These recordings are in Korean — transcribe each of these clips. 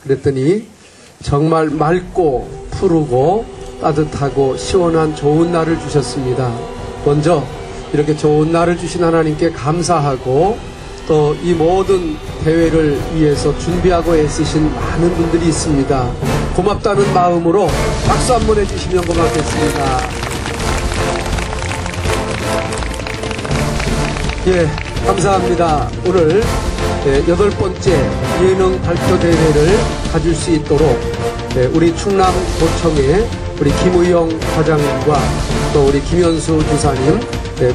그랬더니 정말 맑고 푸르고 따뜻하고 시원한 좋은 날을 주셨습니다. 먼저 이렇게 좋은 날을 주신 하나님께 감사하고 또 이 모든 대회를 위해서 준비하고 애쓰신 많은 분들이 있습니다. 고맙다는 마음으로 박수 한번 해주시면 고맙겠습니다. 예, 감사합니다. 오늘 8번째 예능 발표 대회를 가질 수 있도록 우리 충남도청의 우리 김의용 과장님과 또 우리 김현수 주사님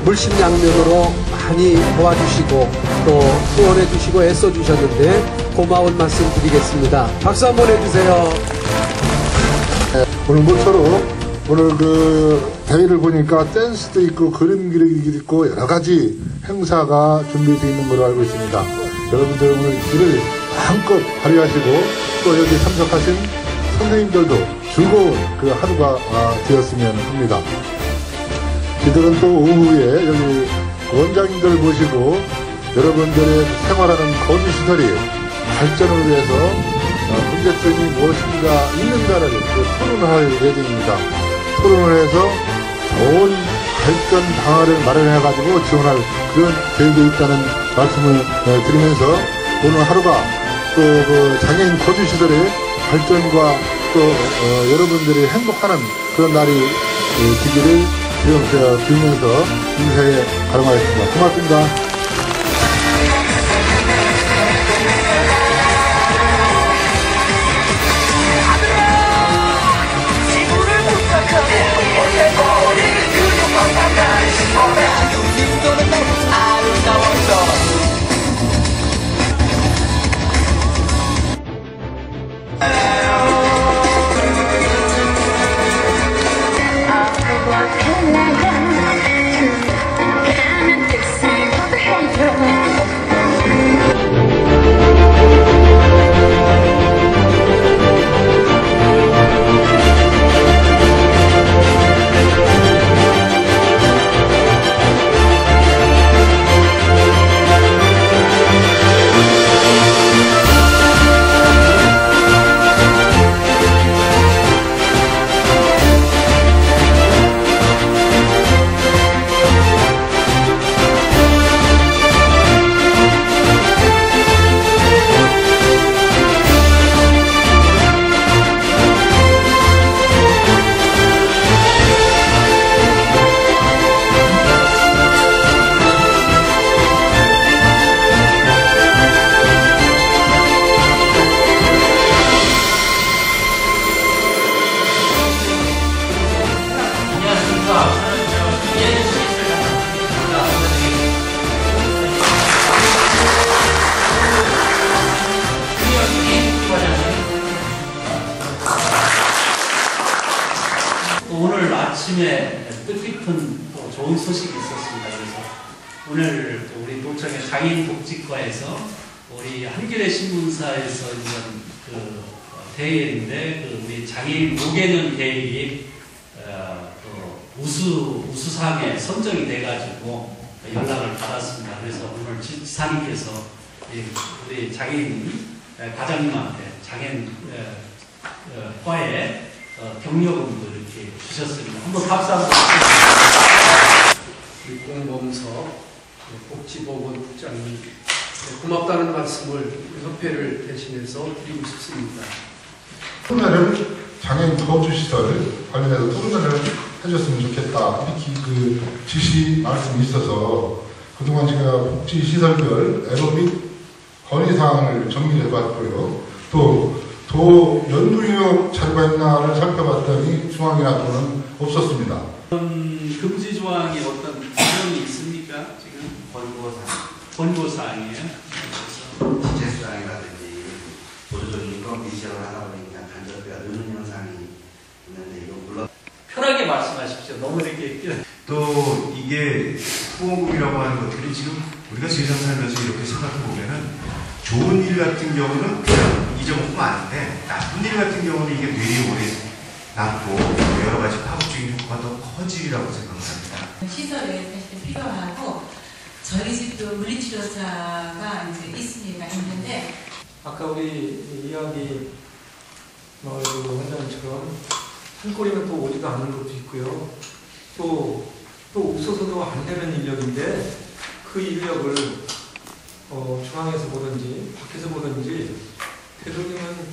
물심양면으로 많이 도와주시고 또 후원해주시고 애써주셨는데 고마운 말씀 드리겠습니다. 박수 한번 해주세요. 오늘 모처럼 오늘 그 대회를 보니까 댄스도 있고 그림 그리기도 있고 여러 가지 행사가 준비되어 있는 걸로 알고 있습니다. 여러분들 오늘 길을 마음껏 발휘하시고 또 여기 참석하신 선생님들도 즐거운 그 하루가 되었으면 합니다. 이들은 또 오후에 여기 원장님들 모시고 여러분들의 생활하는 거주시설이 발전을 위해서 문제점이 무엇인가 있는가를 토론할 예정입니다. 토론을 해서 좋은 발전 방안을 마련해가지고 지원할 그런 계획이 있다는 말씀을 드리면서 오늘 하루가 또 그 장애인 거주시설의 발전과 또 여러분들이 행복하는 그런 날이 되기를 빌면서 인사에 가름하겠습니다. 고맙습니다. 오늘 아침에 뜻깊은 또 좋은 소식이 있었습니다. 그래서 오늘 우리 도청의 장애인 복지과에서 우리 한겨레 신문사에서 이런 그 대회인데 그 우리 장애인 무개념 계획이 우수상에 선정이 돼가지고 연락을 받았습니다. 그래서 오늘 지사님께서 우리 장애인 과장님한테 장애인 과에 격려금도 이렇게 주셨습니다. 한번 박수 한번 우리 공범서 복지보건국장님 고맙다는 말씀을 협회를 대신해서 드리고 싶습니다. 토론회를 장애인 거주시설 관련해서 토론회를 해줬으면 좋겠다 이렇게 그 지시 말씀이 있어서 그동안 제가 복지시설별 애로 및 건의사항을 정리해봤고요. 또 도 연구용역 자료가 있나를 살펴봤더니 조항이나 도는 없었습니다. 금지 조항이 어떤 규정이 있습니까? 지금 권고사항이에요. 지체수당이라든지 보조적인 인건비 시험을 하다 보니까 간접비가 느는 현상이 있는데 이거 물론 편하게 말씀하십시오. 너무 이렇게 또 이게 후원금이라고 하는 것들이 지금 우리가 세상 살면서 이렇게 생각해 보면은 좋은 일 같은 경우는 그냥 이 정도면 아닌데 나쁜 일 같은 경우는 이게 뇌리 오래 남고 여러 가지 파급적인 효과가 더 커지리라고 생각합니다. 시설에 사실 필요하고 저희 집도 물리치료사가 이제 있습니다. 있는데 아까 우리 이야기 원장님처럼 산골이면 또 오지도 않는 것도 있고요. 또 없어서도 안 되는 인력인데 그 인력을 중앙에서 보든지 밖에서 보든지 되도록이면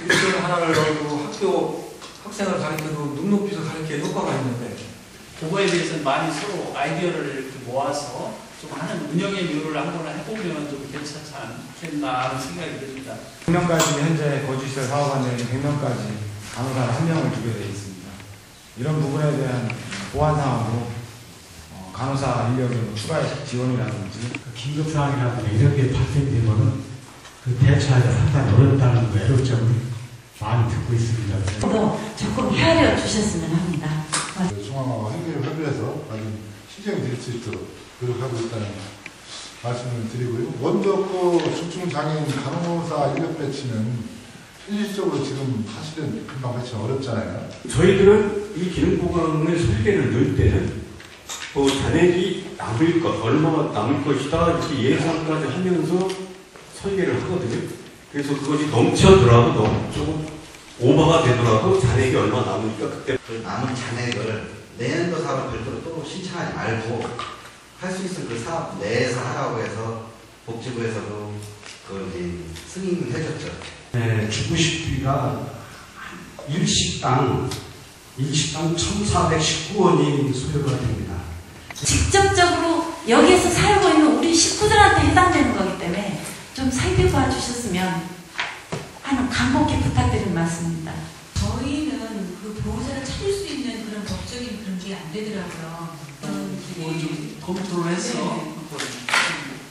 일선 하나를 넣고 학교 학생을 가르쳐도 눈 높이서 가르치는 효과가 있는데 그거에 대해서는 많이 서로 아이디어를 이렇게 모아서 좀 하는 운영의 묘를 한번 해보면 좀 괜찮지 않겠나 하는 생각이 듭니다. 100명까지 현재 거주시설 사업하는 100명까지 간호사 1명을 주게 되어 있습니다. 이런 부분에 대한 보완사항으로 간호사 인력의 추가 지원이라든지 긴급 상황이라든가 이런 게 발생되면은 그 대처하기가 상당히 어렵다는 외로점을 많이 듣고 있습니다. 조금 헤아려 주셨으면 합니다. 중앙하고 한겨레협의회에서 아주 신경이 될 수 있도록 노력하고 있다는 말씀을 드리고요. 먼저 중증장애인 간호사 인력 배치는 현실적으로 지금 사실은 금방 배치는 어렵잖아요. 저희들은 이 기능보강의 설계를 넣을 때는 잔액이 남을 것, 얼마 남을 것이다 이렇게 예상까지 하면서 설계를 하거든요. 그래서 그것이 넘쳐더라도 조금 오버가 되더라도 잔액이 얼마 남으니까 그때 그 남은 잔액을 내년도 사업을 별도로 또 신청하지 말고 할 수 있으면 그 사업 내에서 하라고 해서 복지부에서도 그 승인을 해줬죠. 네, 주부식비가 일식당 1,419원이 소요가 됩니다. 직접적으로 여기에서 살고 있는 우리 식구들한테 해당되는 거기 때문에 좀 살펴봐 주셨으면 하는 간곡히 부탁드리는 말씀입니다. 저희는 그 보호자를 찾을 수 있는 그런 법적인 그런 게 안 되더라고요. 좀 검토를 해서 한번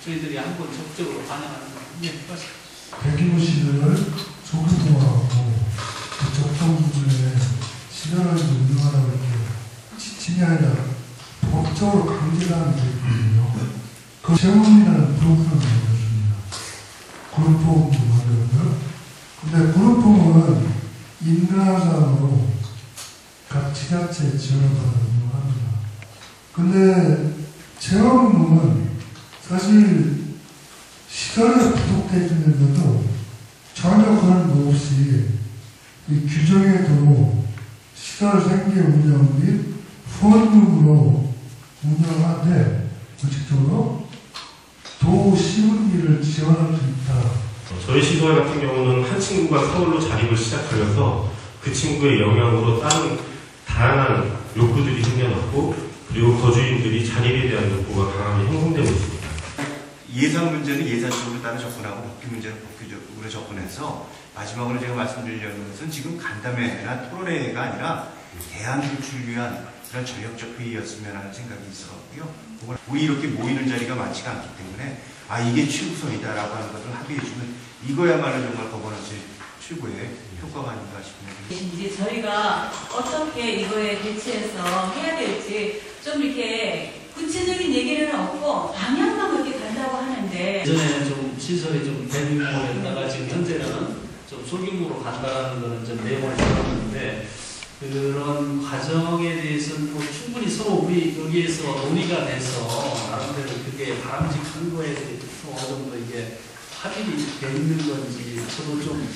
저희들이 한번 적극적으로 반영하는 거. 예, 대규모시설을 소규모화하고 적정 부분에 시설을 운영하라고 이렇게 지침이 아니라 법적으로 강제하는 게 있거든요. 그 재원이라는 프로그램을 만들어줍니다. 그룹홈도 만들었고요. 근데 그룹홈은 인근화장으로 각 지자체 지원을 받아 운영합니다. 근데 재원은 사실 시설에 부족해지는데도 전혀 그런 거 없이 이 규정에도 시설 생계 운영 및 후원금으로 운영하되 구체적으로 도시운비를 지원할 수 있다. 저희 시설 같은 경우는 한 친구가 서울로 자립을 시작하면서 그 친구의 영향으로 다양한 욕구들이 생겨났고 그리고 거주인들이 자립에 대한 욕구가 강하게 형성되고 있습니다. 예산 문제는 예산적으로 따라 접근하고 복귀 문제는 복귀적으로 접근해서 마지막으로 제가 말씀드리려는 것은 지금 간담회나 토론회가 아니라 대안도출을 위한 그런 전력적 회의였으면 하는 생각이 있었고요. 우리 이렇게 모이는 자리가 많지가 않기 때문에 이게 최우선이다라고 하는 것을 합의해주면 이거야말로 정말 법원에서 최고의 효과가 아닌가 싶네요. 이제 저희가 어떻게 이거에 대치해서 해야 될지 좀 이렇게 구체적인 얘기는 없고 방향만 그렇게 간다고 하는데 예전에는 좀 시설이 좀 대규모였다가 지금 현재는 좀 소규모로 간다는 거는 좀 내용을 들었는데 그런 과정에 대해서는 뭐 충분히 서로 우리 여기에서 논의가 돼서 나름대로 그게 바람직한 거에 대해서 어느 정도 이게 합의이 돼 있는 건지 저도 좀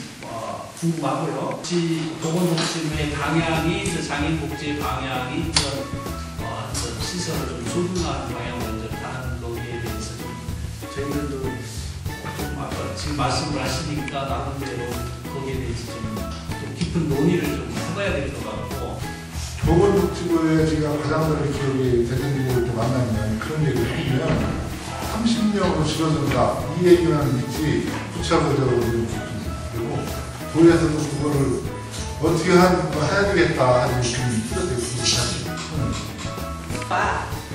궁금하고요. 혹시 보건복지부의 방향이 장애인 복지의 방향이 그런 시설을 좀 소규모한 방향으로 가는 거기에 대해서 좀 저희들도 좀 아까 지금 말씀을 하시니까 나름대로 거기에 대해서 좀 깊은 논의를 좀 해봐야 될 것 같고. 보건복지부에 제가 가장 먼저 기억이 대통령을 좀 만나면 그런 얘기를 하면 30년으로 줄어든다 이 얘기만 있지 구체적으로 그리고 도에서도 그거를 어떻게 해야 되겠다 하는 좀 뚜렷하게 있습니다.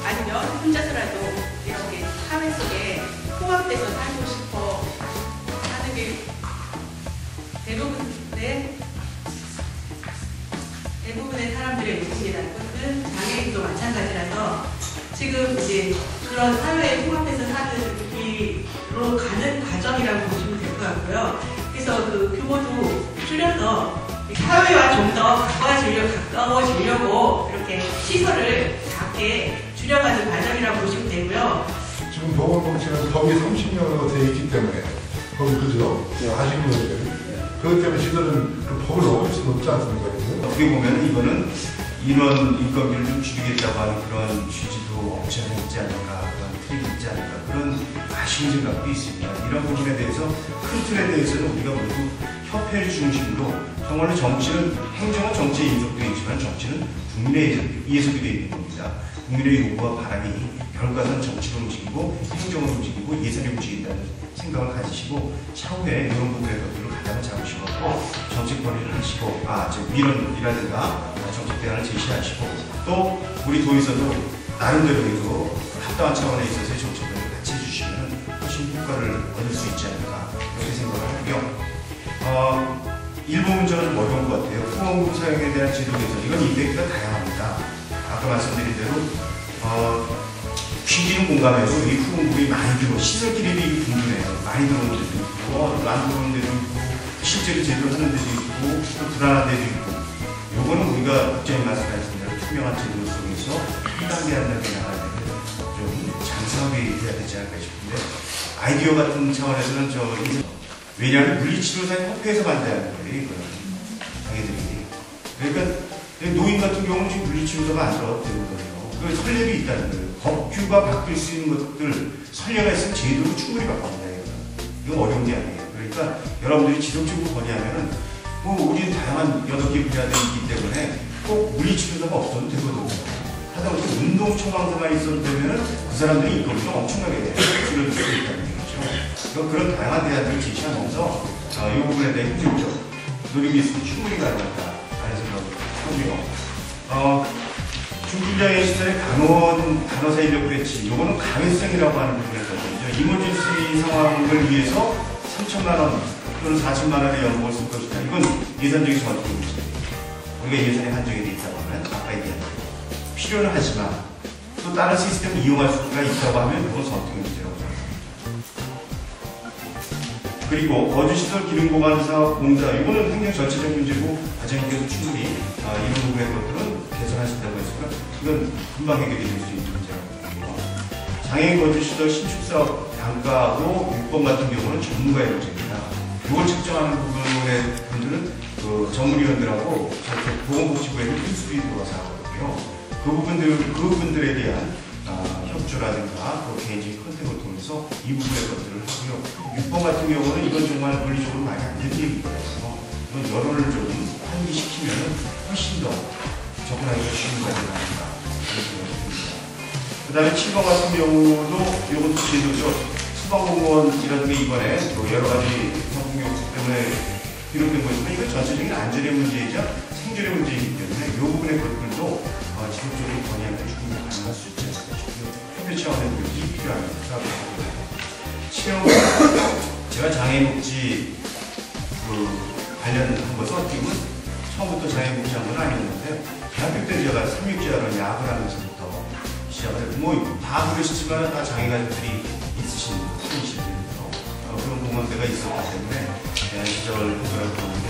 아니면 혼자서라도 이렇게 사회 속에 통합돼서 살고 싶어 하는 게 대부분의 사람들의 의식이라는 것은 장애인도 마찬가지라서 지금 이제 그런 사회에 통합해서 사는 길로 가는 과정이라고 보시면 될 것 같고요. 그래서 그 규모도 줄여서 사회와 좀 더 가까워지려고 이렇게 시설을 작게 줄여가는 과정이라고 보시면 되고요. 지금 보건복지는 법이 30년으로 되어 있기 때문에 거기 그죠? 아시는 거죠? 그것 때문에 시설은 그 법을 어길 수는 없지 않습니까? 어떻게 보면 이거는 인원 인건비를 좀 줄이겠다고 하는 그런 취지도 없지 않아 있지 않을까, 그런 틀이 있지 않을까, 그런 아쉬운 생각도 있습니다. 이런 부분에 대해서 큰 틀에 대해서는 우리가 모두 협회를 중심으로 정말로 정치는, 행정은 정치의 인석도 있지만 정치는 국민의 이해석이 되어 있는 겁니다. 국민의 요구와 바람이 결과는 정치로 움직이고 행정으로 움직이고 예산이 움직인다는 생각을 가지시고 차후에 이런 부분의 것들을 가장 잡으시고 정책 권리를 하시고 민원이라든가 정책 대안을 제시하시고 또 우리 도에서도 나름대로 합당한 차원에 있어서의 정책을 같이 해주시면 훨씬 효과를 얻을 수 있지 않을까 그렇게 생각을 하고요. 일부 문제가 좀 어려운 것 같아요. 후원금 사용에 대한 제도 개선, 이건 임팩트가 다양합니다. 아까 말씀드린 대로 취지는 공감해도 이 후원금이 많이 들어 시설 기립이 궁금해요. 많이 들어오는 데도 있고 안 들어오는 데도 있고 실제로 제대로 하는 데도 있고 또 불안한 데도 있고, 요거는 우리가 국장님 말씀하신 대로 투명한 제도 속에서 한 단계 한 단계 나가야 되는 좀 장사업이 돼야 되지 않을까 싶은데, 아이디어 같은 차원에서는 왜냐하면 물리치료사의 협회에서 반대하는 거예요, 이거는. 당연히. 그러니까 노인 같은 경우는 지금 물리치료사가 안 들어가도 되는 거예요. 그 선례가 있다는 거예요. 법규가 바뀔 수 있는 것들, 선례가 있으면 제도로 충분히 바꿉니다. 이건 어려운 게 아니에요. 그러니까 여러분들이 지속적으로 건의하면은 우리는 다양한 8개 분야들이 있기 때문에 꼭 물리치료사가 없어도 되거든요. 하다못해 운동 처방사만 있어도 되면은 그 사람들이 인건비가 엄청나게 줄여줄 수 있다는 거죠. 그런 다양한 대안들을 제시하면서 이 부분에 대해 행정적 노력이 있으면 충분히 가능하다라는 생각을 하고요. 중증장애 시설의 간호사 인력 배치, 이거는 가외성이라고 하는 부분에서 이머전시 상황을 위해서 3천만 원 또는 4천만 원의 연봉을 쓸 것이다. 이건 예산적인 정확도입니다. 우리가 예산에 한정이 되어 있다고 하면 아까 얘기한 필요는 하지만 또 다른 시스템을 이용할 수가 있다고 하면 그건 선택의 문제라고 생각합니다. 그리고 거주시설 기능보관사업 공사, 이거는 굉장히 전체적 문제고 과장님께서 충분히 이런 부분의 것들은 개선하신다고 했으면 이건 금방 해결될 수 있는 문제라고 생각합니다. 장애인 거주시설 신축사업 단가하고 유법 같은 경우는 전문가의 문제입니다. 이걸 측정하는 부분의 분들은 전문위원들하고 보건복지부에는 필수비 들어와서 하거든요. 그 부분들에 대한 협조라든가 개인적인 컨택을 통해서 이 부분의 것들을 하고요. 유법 같은 경우는 이건 정말 논리적으로 많이 안 되는 얘기거든요. 이건 여론을 좀 환기시키면 훨씬 더 접근하기가 쉬운 거 아닌가 그 다음에 7번 같은 경우도 이것도 제도죠. 소방공무원이라는 게 이번에 여러 가지 성폭력 때문에 비롯된 것이지만 이건 전체적인 안전의 문제이자 생존의 문제이기 때문에 이 부분의 것들도 지속적으로 건의하면 충분히 가능할 수 있지 않을까 싶고요. 협회 차원의 노력이 필요하다고 생각합니다. 제가 장애인복지 관련한 것은 어떻게 보면 처음부터 장애인복지 한 건 아니었는데 대학교 때 제가 3.6제하러 야학을 하면서부터 시작을 했고 다 그러시지만 다 장애가족들이 있으신 분이시거든요. 그런 공감대가 있었기 때문에 시절을 보는데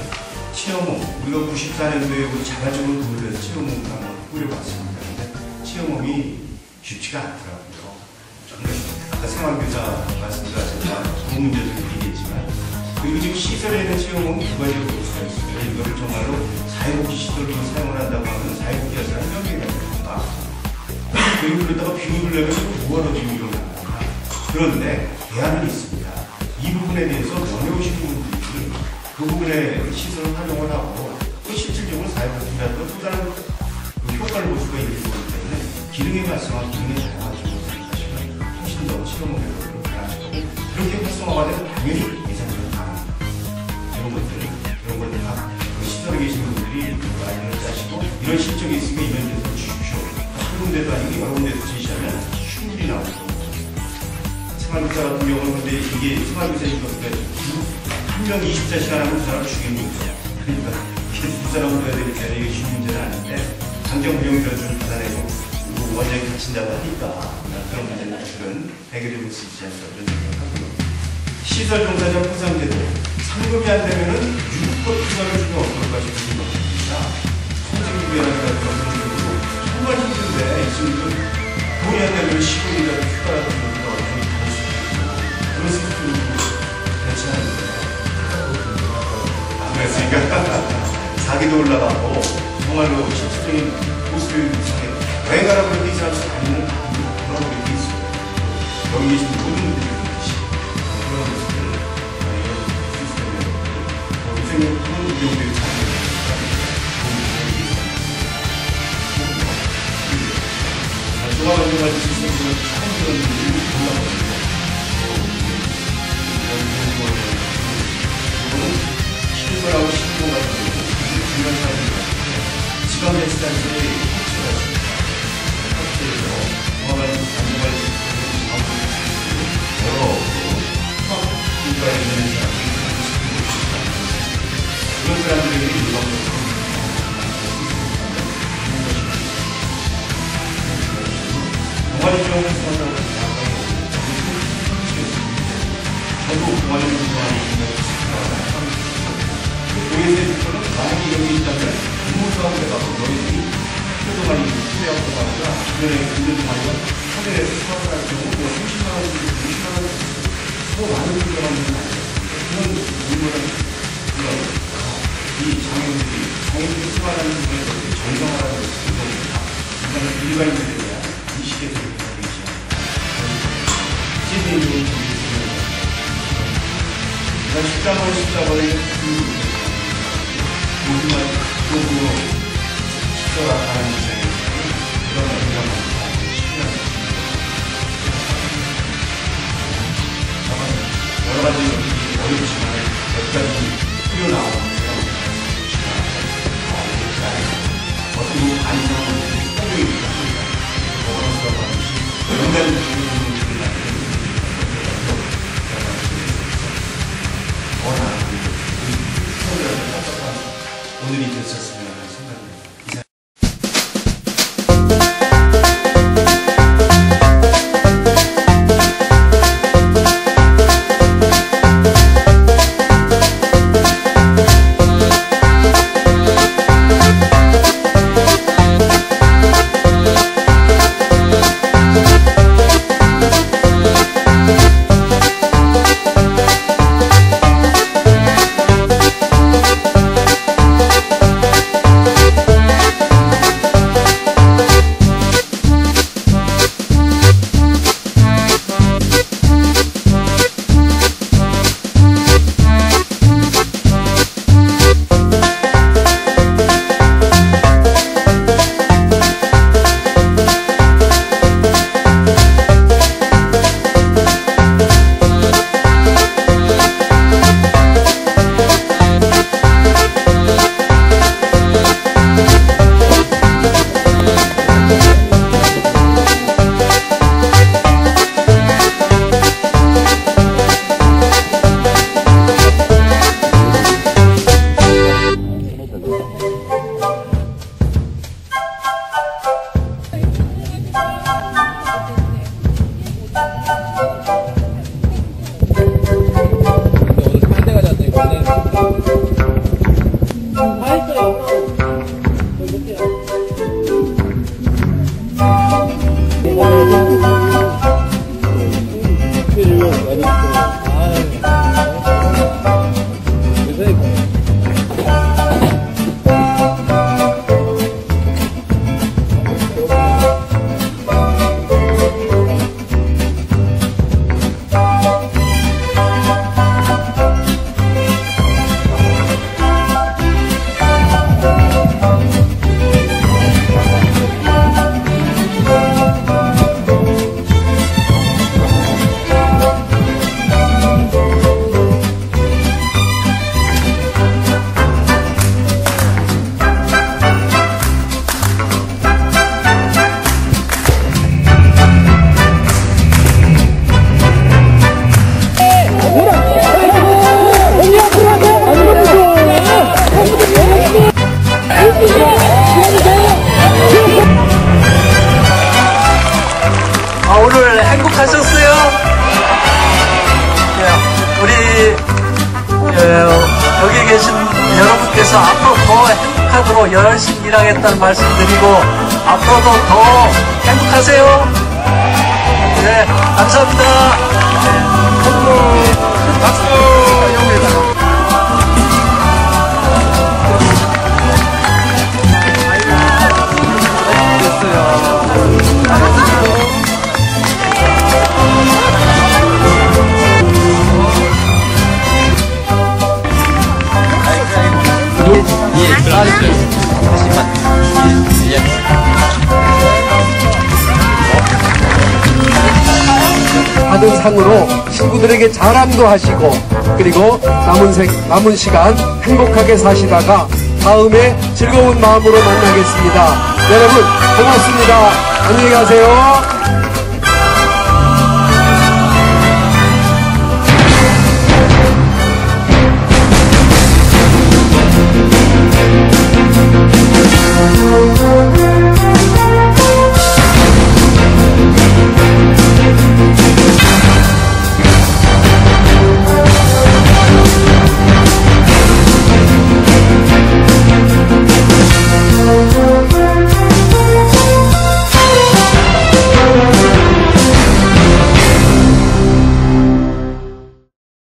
치료몸, 우리가 94년도에 우리 자발적으로 돈을 내서 치료몸을 한번 꾸려봤습니다. 근데 치료몸이 쉽지가 않더라고요. 정말 아까 생활교사 말씀드렸지만 좋은 문제도 있겠지만 그리고 지금 시설에 있는 치료몸은 두 가지로 볼 수가 있어요. 이거를 정말로 사회복지 시설로 사용을 한다고 하면 사회복지 회사는 명예가 됩니다. 그러다가 비용을 내면 뭐하러 비용을 나가나. 그런데 대안은 있습니다. 이 부분에 대해서 어려우신 분들이 그 부분에 시설을 활용을 하고 또 실질적으로 사회복지라도 또 다른 효과를 볼 수가 있는 거기 때문에 기능에 발생한 기능의 다양한 쪽으로 생각하시면 훨씬 더 치료목의 것들을 가능하시고 그렇게 활성화가 되면 당연히 예산적으로 가능합니다. 이런 것들 다 시설에 계신 분들이 아이디어를 짜시고 이런 실적이 있으면 이런 데서 주십시오. 한 군데도 아니고 여러 군데서 제시하면 충분히 나오고 생활교사 같은 경우는 근데 이게 생활교사인 것인데 한 명 24시간 하면 그 사람을 죽이는 거죠. 그러니까 두 사람을 둬야 되니까 이게 쉬운 문제는 아닌데 강경부용들을 좀 받아내고 원장이 갇힌다고 하니까 그런 문제들은 해결해 볼 수 있지 않을까 그런 생각을 하고요. 시설 종사자 포상제도 상금이 안 되면은 유급법 투자를 주면 어떨까 싶은 생각입니다. 선생님이라든가 그런 분들도 정말 힘든데 지금 돈이 안 되면 시골이라든가 휴가라든가 그런 거 어떻게 다닐 수 있겠죠. 그런 시스템을 대체하는데 다리도 올라가고 정말로 실질적인 모습을 이상해 외가라고 이렇게 이상할 수 없는 그런 게 있습니다. 여기 계신 모든 분들이 그런 모습을 이런 시스템에 위생용 그런 의료들이 종합안전관리 시스템을 처음 그런 분들이 몰라거든요. 실거라고 신고 같은 경우 중요한 사람들 지방자치단체의 협치에서 종합안전관리 시스템을 여러 국가에 있는 사람들이 그런 사람들에게 일방적으로 동아리 지원을 수한다고 저도 동아리 교회에서 있거든 만약에 여기 있다면 공무수학에 가서 너희들이 학교동아리 수혜학 동아리가 주변에 있는 동아리가 하늘에서 수학을 할 경우 뭐 30만 원씩 20만 원씩 더 많은 분들만 있는 거 아니에요. 그런 물건을 이 장애인들이 생활하는 중에서 정상화라는 것입니다. 인간의 일반인들에 대한 인식에 대해서 시드니에 십자가의 모두만 그쪽으로 시절하는 그런 영향을 여러 가지 어렵지만 몇 가지 튀어나오는 어떤 뭐 안전한 폭력이 있습니다. 연관 오늘이 됐었으면 하는 생각입니다. 오늘 행복하셨어요? 우리 여기 계신 여러분께서 앞으로 더 행복하도록 열심히 일하겠다는 말씀드리고 앞으로도 더 행복하세요. 네, 감사합니다. 박수! 상으로 친구들에게 자랑도 하시고, 그리고 남은 시간 행복하게 사시다가 다음에 즐거운 마음으로 만나겠습니다. 여러분 고맙습니다. 안녕히 가세요.